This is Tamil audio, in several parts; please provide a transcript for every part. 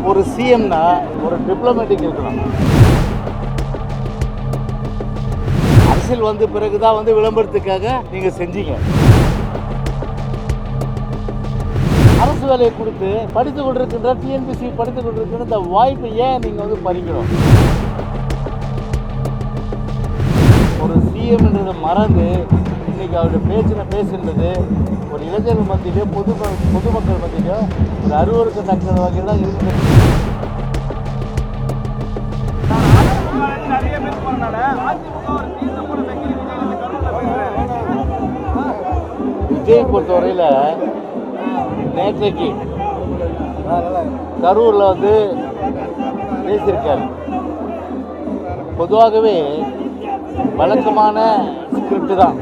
ஒரு சிஎம்னா ஒரு டிப்ளமேட்டிக் இருக்கணும். அரசியல் வந்த பிறகுதான் விளம்பரத்துக்காக நீங்க செஞ்சீங்க. அரசு வேலையை கொடுத்து படித்துக் கொண்டிருக்கின்ற டிஎன்பிசி படித்துக் கொண்டிருக்கின்ற இந்த வாய்ப்பை ஏன் நீங்க பறிக்கணும்? ஒரு சிஎம் என்றதை மறந்து இன்னைக்கு அவருடைய பேசுகின்றது ஒரு இளைஞர்கள் மத்தியிலே பொதுமக்கள் மத்தியிலே ஒரு அருவருக்கத்தக்க வகையில் தான் இருக்குது. விஜய் பொறுத்தவரையில் நேற்றைக்கு கரூரில் பேசியிருக்காரு. பொதுவாகவே வழக்கமான ஸ்கிரிப்ட் தான்,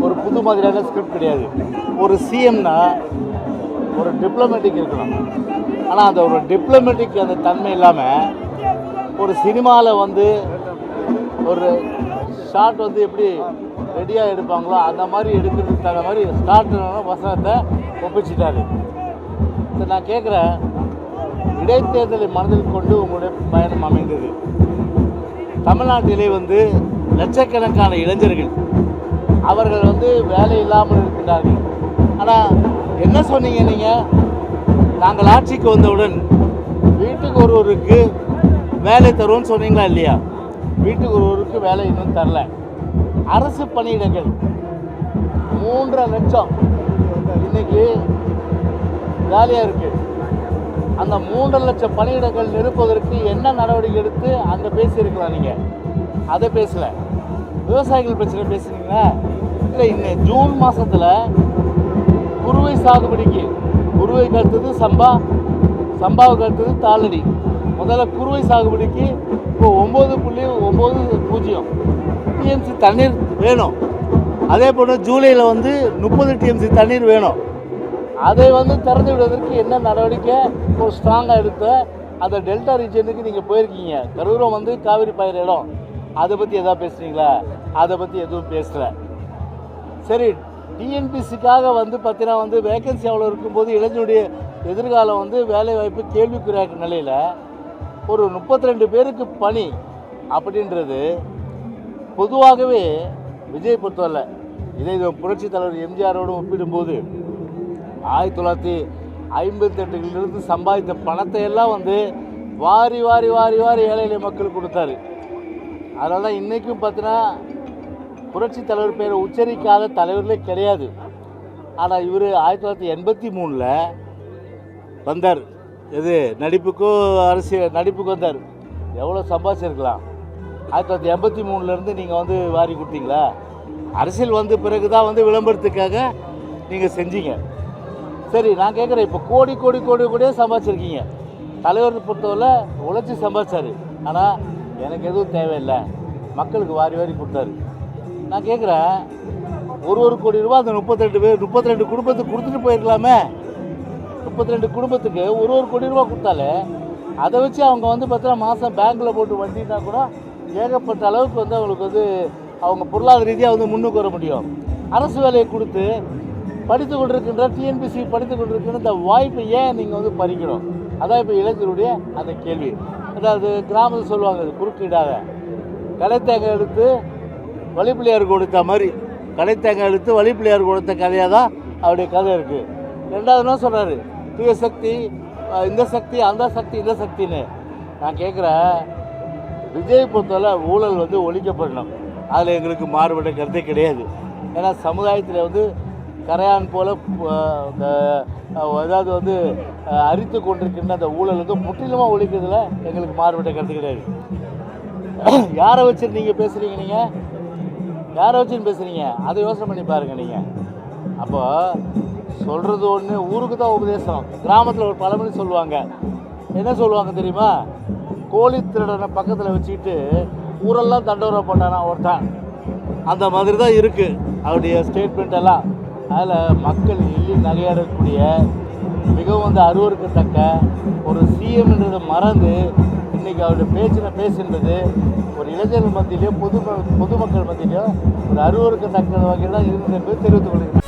ஒரு புது மாதிரியான ஸ்கிரிப்ட் கிடையாது. ஒரு சிஎம்னா ஒரு டிப்ளமேட்டிக் இருக்கணும். ஆனால் அந்த ஒரு டிப்ளமேட்டிக் அந்த தன்மை இல்லாமல் ஒரு சினிமாவில் ஒரு ஷார்ட் எப்படி ரெடியாக எடுப்பாங்களோ அந்த மாதிரி எடுக்கிறதுக்கு தகுந்த மாதிரி ஸ்டார்ட் வசனத்தை ஒப்பிச்சிட்டாரு. சரி, நான் கேட்குறேன், இடைத்தேர்தலை மனதில் கொண்டு உங்களுடைய பயணம் அமைந்தது. தமிழ்நாட்டிலே லட்சக்கணக்கான இளைஞர்கள் அவர்கள் வேலை இல்லாமல் இருக்கின்றார்கள். ஆனால் என்ன சொன்னீங்க நீங்கள்? நாங்கள் ஆட்சிக்கு வந்தவுடன் வீட்டுக்கு ஒருவருக்கு வேலை தருவோம்னு சொன்னீங்களா இல்லையா? வீட்டுக்கு ஒருவருக்கு வேலை இன்னும் தரல. அரசு பணியிடங்கள் 3.5 லட்சம் இன்னைக்கு காலியாக இருக்குது. அந்த 3.5 லட்சம் பணியிடங்கள் நிரப்புவதற்கு என்ன நடவடிக்கை எடுத்து அங்கே பேசியிருக்கலாம்? நீங்கள் அதை பேசலை. விவசாயிகள் பிரச்சனை பேசுனீங்களா? இல்லை, இன்னும் ஜூன் மாதத்தில் குறுவை சாகுபடிக்கு, குறுவைக்கு அடுத்தது சம்பாவுக்கு அடுத்தது தாளடி, முதல்ல குறுவை சாகுபடிக்கு இப்போ 9.90 டிஎம்சி தண்ணீர் வேணும். அதே போல் ஜூலையில் 30 டிஎம்சி தண்ணீர் வேணும். அதை திறந்து விடுவதற்கு என்ன நடவடிக்கை ஒரு ஸ்ட்ராங்காக எடுத்த அந்த டெல்டா ரீஜனுக்கு நீங்கள் போயிருக்கீங்க. கரூரம் காவிரி பயிர் இடம், அதை பற்றி எதாவது பேசுகிறீங்களா? அதை பற்றி எதுவும் பேசலை. சரி, டிஎன்பிசிக்காக பார்த்தீங்கன்னா வேகன்சி அவ்வளோ இருக்கும்போது இளைஞருடைய எதிர்காலம் வேலைவாய்ப்பு கேள்விக்குறியாக்க நிலையில் ஒரு 32 பேருக்கு பணி அப்படின்றது பொதுவாகவே விஜய் பொறுத்தவரை இதே புரட்சி தலைவர் எம்ஜிஆரோடு ஒப்பிடும்போது 1958 சம்பாதித்த பணத்தை எல்லாம் வாரி வாரி வாரி வாரி ஏழை மக்களுக்கு கொடுத்தாரு. அதனால தான் இன்றைக்கும் பார்த்தீங்கன்னா புரட்சி தலைவர் பேரை உச்சரிக்காத தலைவர்களே கிடையாது. ஆனால் இவர் 1983 வந்தார். எது நடிப்புக்கு வந்தார். எவ்வளோ சம்பாதிச்சிருக்கலாம்? 1983 நீங்கள் வாரி கொடுத்தீங்களா? அரசியல் வந்த பிறகு தான் விளம்பரத்துக்காக நீங்கள் செஞ்சீங்க. சரி, நான் கேட்குறேன், இப்போ கோடியே சம்பாதிச்சிருக்கீங்க. தலைவர் பொறுத்தவரை உழைச்சி சம்பாதிச்சார். ஆனால் எனக்கு எதுவும் தேவையில்லை, மக்களுக்கு வாரி வாரி கொடுத்தாரு. நான் கேட்குறேன், ஒரு கோடி ரூபா அந்த 32 குடும்பத்துக்கு கொடுத்துட்டு போயிருக்கலாமே? 32 குடும்பத்துக்கு ஒரு கோடி ரூபா கொடுத்தாலே அதை வச்சு அவங்க பார்த்தீங்கன்னா மாதம் பேங்க்கில் போட்டு வண்டினா கூட ஏகப்பட்ட அளவுக்கு அவங்களுக்கு அவங்க பொருளாதார ரீதியாக முன்னுக்கு வர முடியும். அரசு வேலையை கொடுத்து படித்துக் கொண்டிருக்கின்ற டிஎன்பிசி படித்துக் கொண்டிருக்கின்ற இந்த வாய்ப்பை ஏன் நீங்கள் பறிக்கணும்? அதான் இப்போ இளைஞருடைய அந்த கேள்வி. அதாவது கிராமத்தில் சொல்லுவாங்க, குறுக்கிடாத கலைத்தேங்காய் எடுத்து வழிப்பிள்ளையார் கொடுத்த மாதிரி, கலைத்தேங்காய் எடுத்து வழிப்பிள்ளையார் கொடுத்த கதையாக தான் அவருடைய கதை இருக்குது. ரெண்டாவது என்ன சொல்கிறாரு? தூய சக்தி, இந்த சக்தி, அந்த சக்தி, இந்த சக்தின்னு. நான் கேட்குறேன், விஜய் பொறுத்தவரை ஊழல் ஒழிக்கப்படணும். அதில் எங்களுக்கு மாறுபட்ட கருத்தே கிடையாது. ஏன்னா சமுதாயத்தில் கரையான் போல் ஏதாவது அரித்து கொண்டிருக்கின்ற அந்த ஊழல் முற்றிலுமாக ஒழிக்கிறதுல எங்களுக்கு மாறுபட்ட கருத்து கிடையாது. யாரை வச்சு நீங்கள் பேசுகிறீங்க? நீங்கள் யாரை வச்சுன்னு பேசுகிறீங்க? அதை யோசனை பண்ணி பாருங்கள். நீங்கள் அப்போ சொல்கிறது ஒன்று, ஊருக்கு தான் உபதேசம். கிராமத்தில் ஒரு பழமொழி சொல்லுவாங்க. என்ன சொல்லுவாங்க தெரியுமா? கோழி திருடனை பக்கத்தில் வச்சுக்கிட்டு ஊரெல்லாம் தண்டோரை பண்ணானா ஒருத்தான். அந்த மாதிரி தான் இருக்குது அவருடைய ஸ்டேட்மெண்ட் எல்லாம். அதில் மக்கள் எள்ளி நகையாடக்கூடிய மிகவும் அருவருக்கத்தக்க ஒரு சிஎம் என்றதை மறந்து இன்றைக்கி அவருடைய பேசுகின்றது ஒரு இளைஞர்கள் மத்தியிலே பொதுமக்கள் மத்தியிலே ஒரு அருவருக்கத்தக்க வகையில் தான் இருந்தது என்பதை தெரிவித்துக் கொள்கிறேன்.